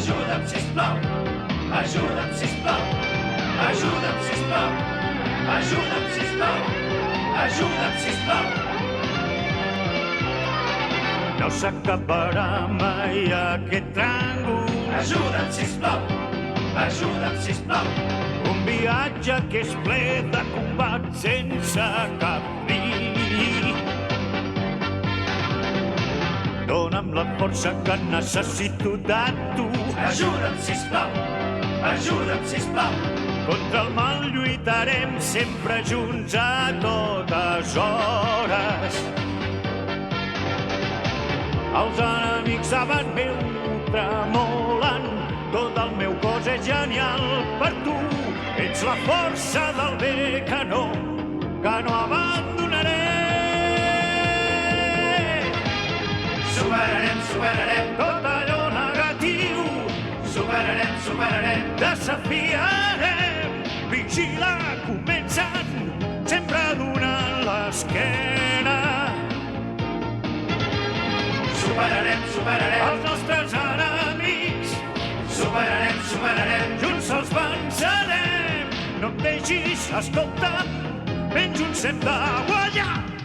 Ajuda'm, sisplau. Ajuda'm, sisplau. Ajuda'm, sisplau. Ajuda'm, sisplau. Ajuda'm, sisplau. No s'acabarà mai aquest tràngol. Ajuda'm, sisplau. Ajuda'm, sisplau. Un viatge que és ple de combat sense cap fi. Dóna'm la força que necessito de tu. Ajuda'm, sisplau. Ajuda'm, sisplau. Contra el mal lluitarem sempre junts a totes hores. Els enemics davant meu tremolen. Tot el meu cos és genial per tu. Ets la força del bé que no abandonaré. Superarem, superarem tot allò negatiu. Superarem, superarem. Desafiarem. Vigila, comencen, sempre donant l'esquena. Superarem, superarem els nostres enemics. Superarem, superarem. Junts els vencerem. No em deixis, escolta'm, ben junts hem de guanyar.